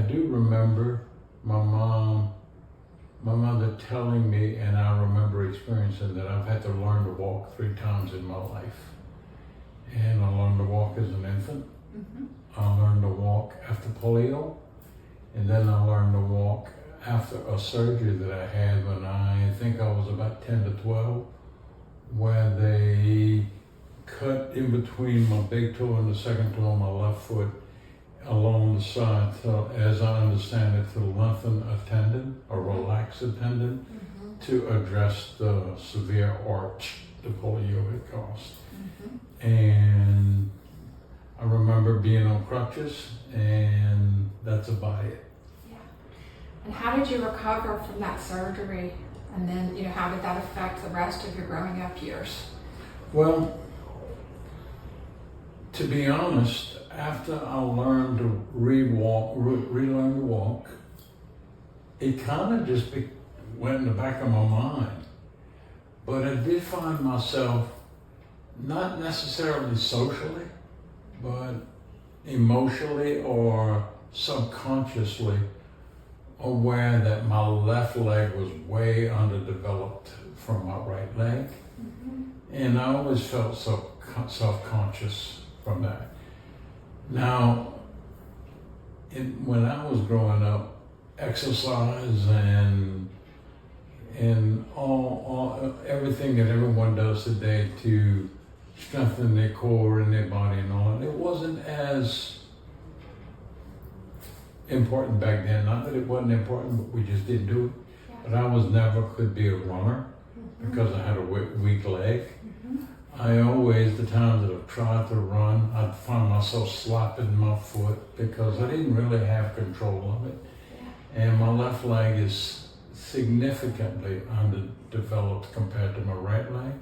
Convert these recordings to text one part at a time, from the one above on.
do remember my mother telling me, and I remember experiencing that I've had to learn to walk 3 times in my life. And I learned to walk as an infant. I learned to walk after polio. And then I learned to walk after a surgery that I had when I think I was about 10 to 12, where they cut in between my big toe and the second toe on my left foot along the side, to, as I understand it, to lengthen a tendon or relax a tendon to address the severe arch the polio had caused. And I remember being on crutches, and that's about it. Yeah. And how did you recover from that surgery? And then, how did that affect the rest of your growing up years? Well, to be honest, after I learned to relearn to walk, it kind of just went in the back of my mind. But I did find myself, not necessarily socially, but emotionally or subconsciously aware that my left leg was way underdeveloped from my right leg. And I always felt so self-conscious from that. Now, when I was growing up, exercise and everything that everyone does today to strengthen their core and their body and all that, it wasn't as important back then. Not that it wasn't important, but we just didn't do it. But I could be a runner because I had a weak leg. I always, the times that I've tried to run, I'd find myself slapping my foot because I didn't really have control of it. And my left leg is significantly underdeveloped compared to my right leg.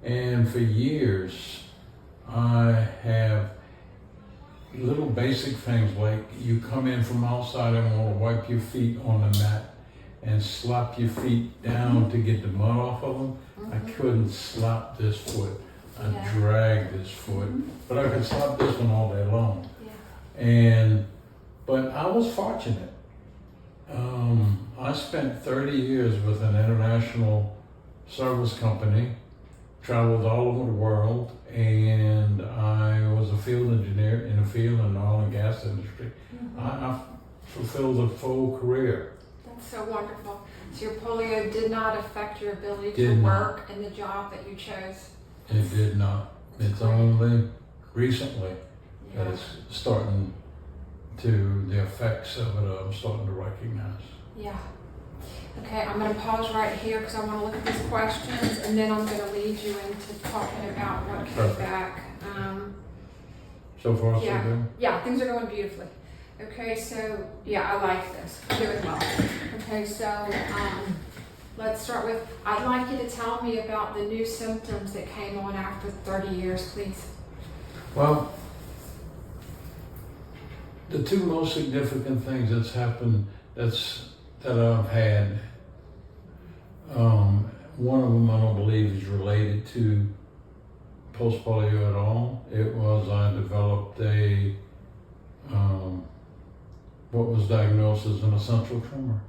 And for years, I have little basic things like you come in from outside and want to wipe your feet on the mat and slap your feet down to get the mud off of them. I couldn't slap this foot. I dragged this foot, but I could slap this one all day long. But I was fortunate. I spent 30 years with an international service company, traveled all over the world, and I was a field engineer in the field in the oil and gas industry. I fulfilled a full career. That's so wonderful. So your polio did not affect your ability to work in the job that you chose? It did not. It's only recently that it's starting to, the effects of it I'm starting to recognize. Yeah. Okay, I'm going to pause right here because I want to look at these questions, and then I'm going to lead you into talking about what came back. So far, so good? Yeah, things are going beautifully. Okay, so, I like this. You're doing well. Okay, so let's start with, I'd like you to tell me about the new symptoms that came on after 30 years, please. Well, the 2 most significant things that's happened that I've had, one of them I don't believe is related to post-polio at all. It was I developed what was diagnosed as an essential tremor.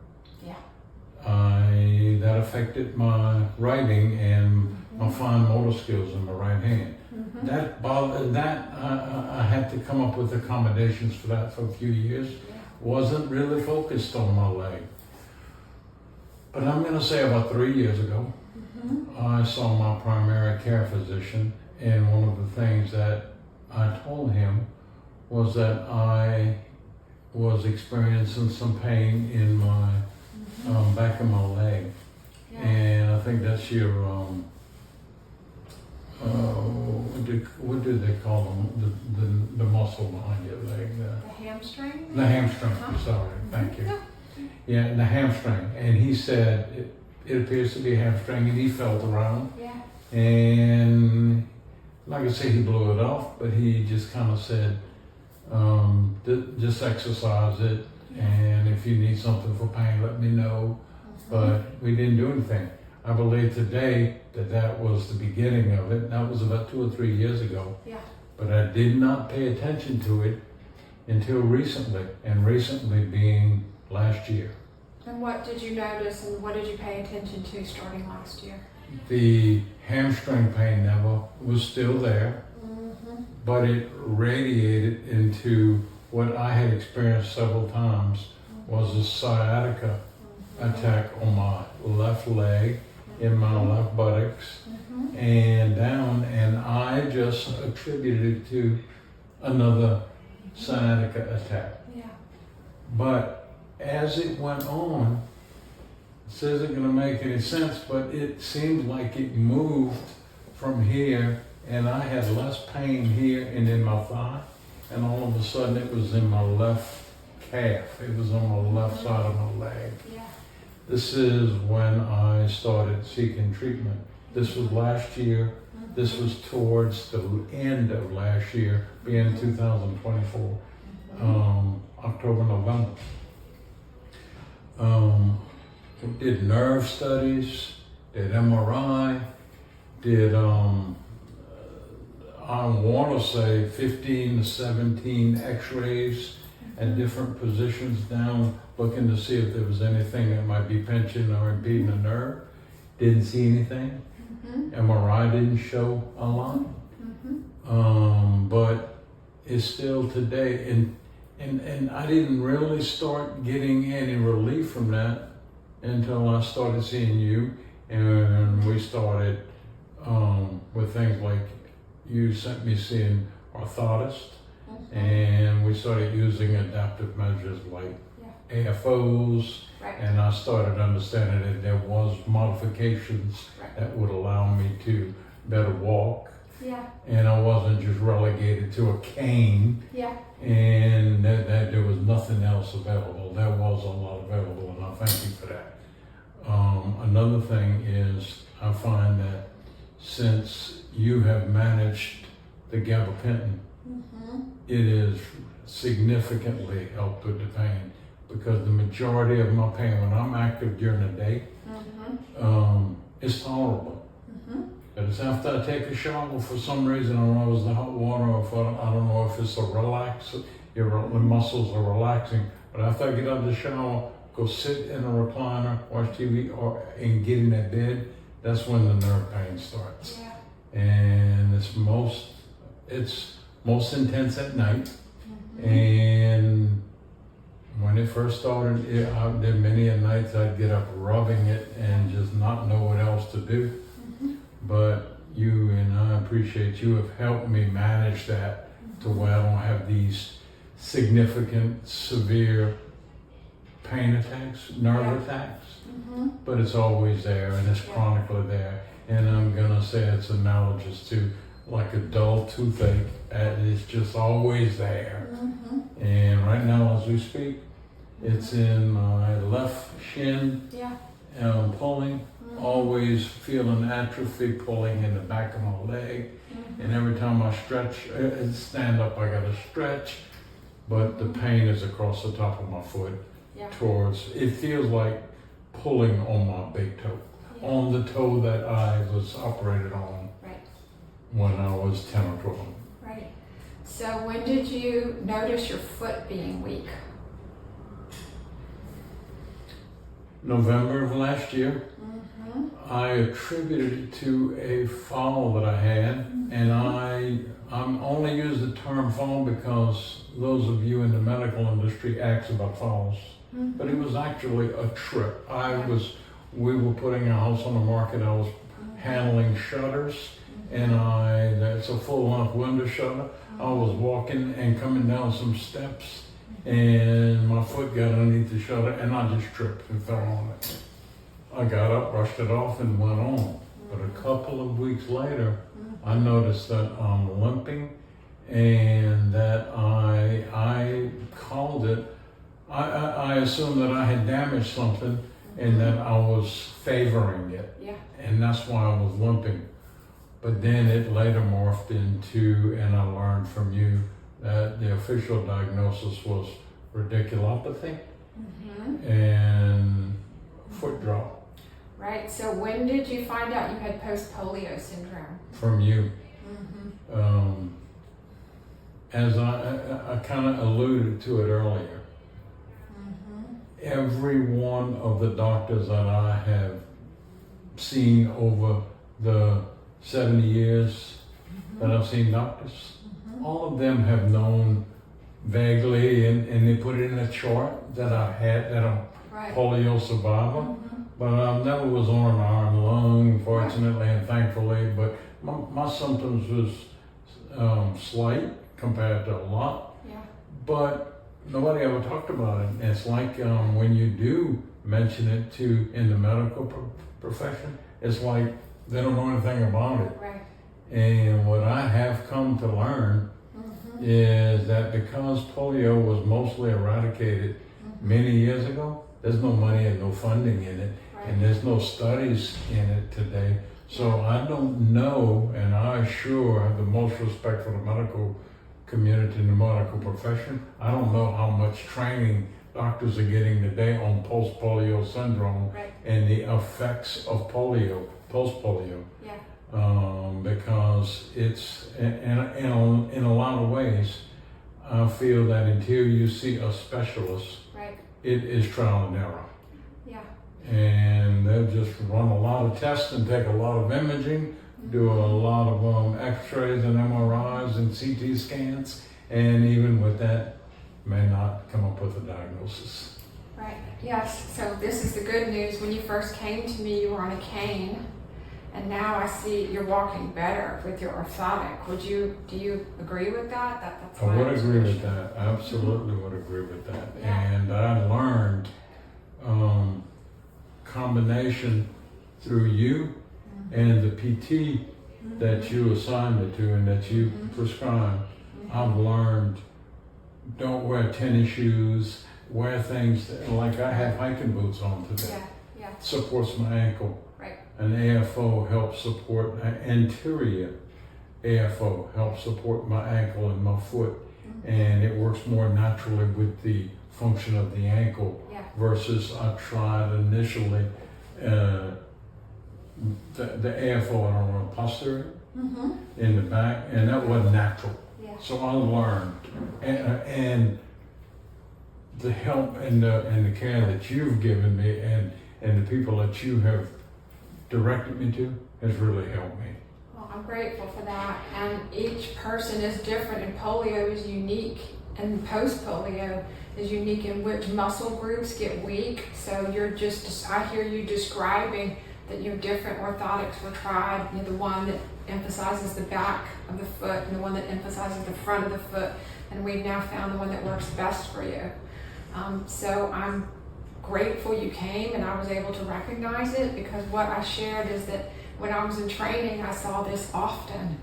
That affected my writing and my fine motor skills in my right hand. I had to come up with accommodations for that for a few years. Wasn't really focused on my leg. But I'm going to say about 3 years ago, I saw my primary care physician, and one of the things that I told him was that I was experiencing some pain in my back of my leg. And I think that's your, what do they call them? The muscle behind your leg. The hamstring? The hamstring, sorry, thank you. Yeah, the hamstring. And he said, it appears to be a hamstring, and he felt around. And like I say, he blew it off, but he just kind of said, just exercise it, and if you need something for pain, let me know. But we didn't do anything. I believe today that was the beginning of it. That was about 2 or 3 years ago. But I did not pay attention to it until recently, and recently being last year. And what did you notice and what did you pay attention to starting last year? The hamstring pain never was still there, but it radiated into what I had experienced several times, was a sciatica attack on my left leg, in my left buttocks, and down, and I just attributed it to another sciatica attack. Yeah. But as it went on, this isn't going to make any sense, but it seemed like it moved from here, and I had less pain here and in my thigh, and all of a sudden it was in my left calf. It was on my left side of my leg. Yeah. This is when I started seeking treatment. This was last year. This was towards the end of last year, being 2024, October, November. Did nerve studies, did MRI, did, I want to say 15 to 17 x-rays at different positions down, looking to see if there was anything that might be pinching or impeding a nerve. Didn't see anything. MRI didn't show a lot. But it's still today, and I didn't really start getting any relief from that until I started seeing you, and we started with things like you sent me seeing orthotist, and we started using adaptive measures like AFOs, and I started understanding that there was modifications that would allow me to better walk. And I wasn't just relegated to a cane, and that there was nothing else available. There was a lot available, and I thank you for that. Another thing is, I find that since you have managed the gabapentin, it has significantly helped with the pain, because the majority of my pain when I'm active during the day is tolerable. But it's after I take a shower, for some reason, I don't know if it's the hot water, or if I don't know if it's a relax, the muscles are relaxing. But after I get out of the shower, go sit in a recliner, watch TV, and get in that bed, that's when the nerve pain starts. And it's most intense at night. And when it first started, there many a nights I'd get up rubbing it and just not know what else to do. But you and I appreciate you have helped me manage that to where I don't have these significant, severe pain attacks, nerve attacks. But it's always there, and it's chronically there. And I'm gonna say it's analogous to like a dull toothache. It's just always there. And right now, as we speak, it's in my left shin, pulling. Always feeling atrophy pulling in the back of my leg. And every time I stand up, I gotta stretch. But the pain is across the top of my foot. It feels like pulling on my big toe, on the toe that I was operated on when I was 10 or 12. So when did you notice your foot being weak? November of last year. I attributed it to a fall that I had, and I'm only use the term fall because those of you in the medical industry ask about falls, but it was actually a trip. We were putting a house on the market. I was handling shutters, and it's a full-length window shutter. I was walking and coming down some steps, and my foot got underneath the shutter, and I just tripped and fell on it. I got up, brushed it off, and went on. But a couple of weeks later, I noticed that I'm limping, and that I called it. I assumed that I had damaged something, and that I was favoring it, and that's why I was limping. But then it later morphed into, and I learned from you that the official diagnosis was radiculopathy and foot drop. So when did you find out you had post-polio syndrome? From you. as I kind of alluded to it earlier, every one of the doctors that I have seen over the 70 years that I've seen doctors, all of them have known vaguely, and they put it in a chart that I had, that I'm polio survivor, but I never was on an arm lung, fortunately and thankfully, but my symptoms was slight compared to a lot, but nobody ever talked about it. And it's like when you do mention it in the medical profession, it's like they don't know anything about it. And what I have come to learn is that because polio was mostly eradicated many years ago, there's no money and no funding in it, and there's no studies in it today. So I don't know, and I sure have the most respect for the medical community and the medical profession. I don't know how much training doctors are getting today on post-polio syndrome and the effects of polio, post-polio. Because it's, in a lot of ways, I feel that until you see a specialist, it is trial and error. And they'll just run a lot of tests and take a lot of imaging, do a lot of x-rays and MRIs and CT scans, and even with that, may not come up with a diagnosis. Yes, so this is the good news. When you first came to me, you were on a cane, and now I see you're walking better with your orthotic. Do you agree with that? That's I would agree with that. I absolutely would agree with that. And I learned combination through you and the PT that you assigned it to and that you prescribed. I've learned, don't wear tennis shoes, wear things like I have hiking boots on today. Supports my ankle. An AFO helps support, anterior AFO helps support my ankle and my foot, and it works more naturally with the function of the ankle versus I tried initially the AFO, I don't know, posterior in the back, and that wasn't natural. So I learned, and the help and the care that you've given me and the people that you have directed me to has really helped me. Well, I'm grateful for that. And each person is different, and polio is unique, and post-polio is unique in which muscle groups get weak. So I hear you describing that your different orthotics were tried. The one that emphasizes the back of the foot and the one that emphasizes the front of the foot, and we've now found the one that works best for you. So I'm grateful you came and I was able to recognize it, because what I shared is that when I was in training, I saw this often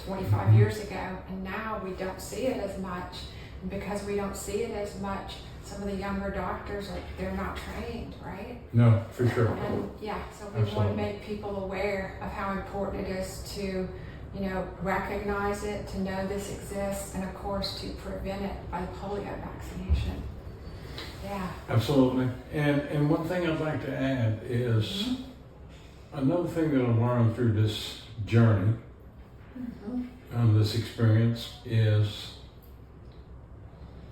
25 years ago, and now we don't see it as much. And because we don't see it as much, some of the younger doctors, they're not trained, right? No, for sure. And so we want to make people aware of how important it is to, recognize it, to know this exists, and of course to prevent it by polio vaccination. Absolutely. And one thing I'd like to add is another thing that I learned through this journey, this experience, is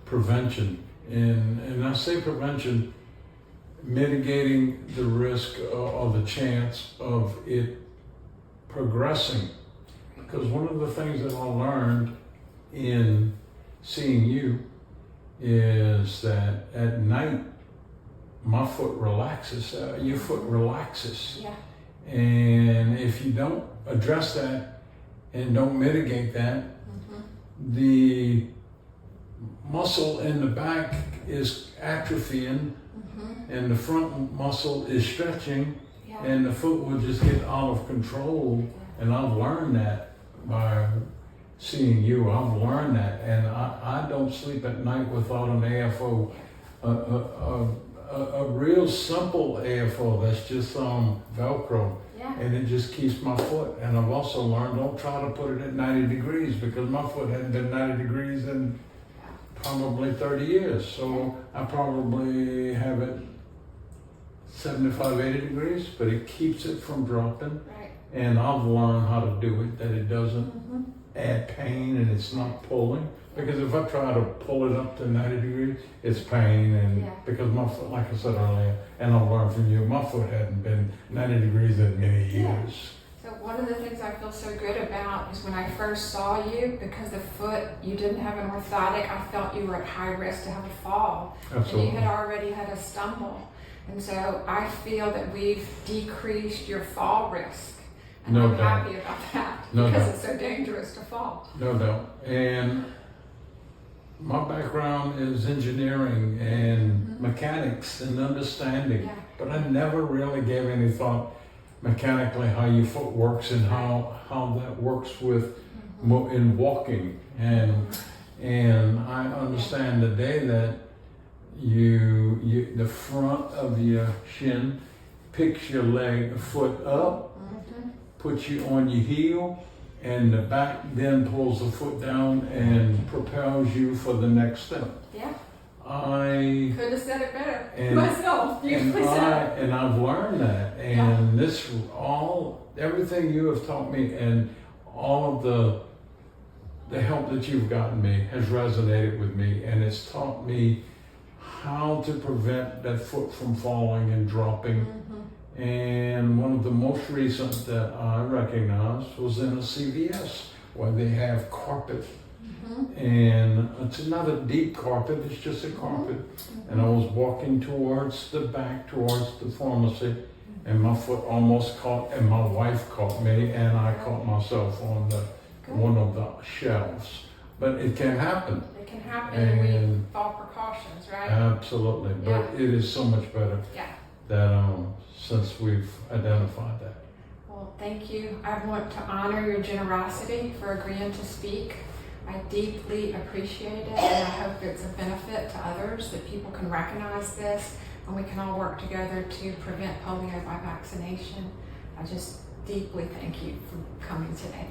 prevention. And I say prevention, mitigating the risk or the chance of it progressing. Because one of the things that I learned in seeing you is that at night, my foot relaxes, your foot relaxes. And if you don't address that and don't mitigate that, the muscle in the back is atrophying and the front muscle is stretching and the foot will just get out of control. And I've learned that by seeing you. I've learned that, and I don't sleep at night without an AFO, a real simple AFO that's just Velcro, and it just keeps my foot. And I've also learned, don't try to put it at 90 degrees, because my foot hadn't been 90 degrees in probably 30 years. So I probably have it 75, 80 degrees, but it keeps it from dropping. And I've learned how to do it, that it doesn't add pain and it's not pulling. Because if I try to pull it up to 90 degrees, it's pain, and because my foot, like I said earlier, and I've learned from you, my foot hadn't been 90 degrees in many years. So one of the things I feel so good about is when I first saw you, because the foot, you didn't have an orthotic, I felt you were at high risk to have a fall. Absolutely. And you had already had a stumble. And so I feel that we've decreased your fall risk. And No I'm doubt. happy about that No because doubt. it's so dangerous to fall. No doubt. And my background is engineering and mechanics and understanding, Yeah. but I never really gave any thought mechanically how your foot works and how that works with in walking. And I understand today that you the front of your shin picks your foot up, puts you on your heel, and the back then pulls the foot down and propels you for the next step. Yeah. I Could have said it better and, myself. Usually said it. and I've learned that, and everything you have taught me, and all of the help that you've gotten me has resonated with me, and it's taught me how to prevent that foot from falling and dropping. And one of the most recent that I recognized was in a CVS where they have carpet. And it's not a deep carpet, it's just a carpet. And I was walking towards the back, towards the pharmacy, and my foot almost caught, and my wife caught me, and I caught myself on one of the shelves. But it can happen. It can happen, and we follow precautions, right? Absolutely, but it is so much better that since we've identified that. Well, thank you. I want to honor your generosity for agreeing to speak. I deeply appreciate it, and I hope it's a benefit to others, that people can recognize this, and we can all work together to prevent polio by vaccination. I just deeply thank you for coming today.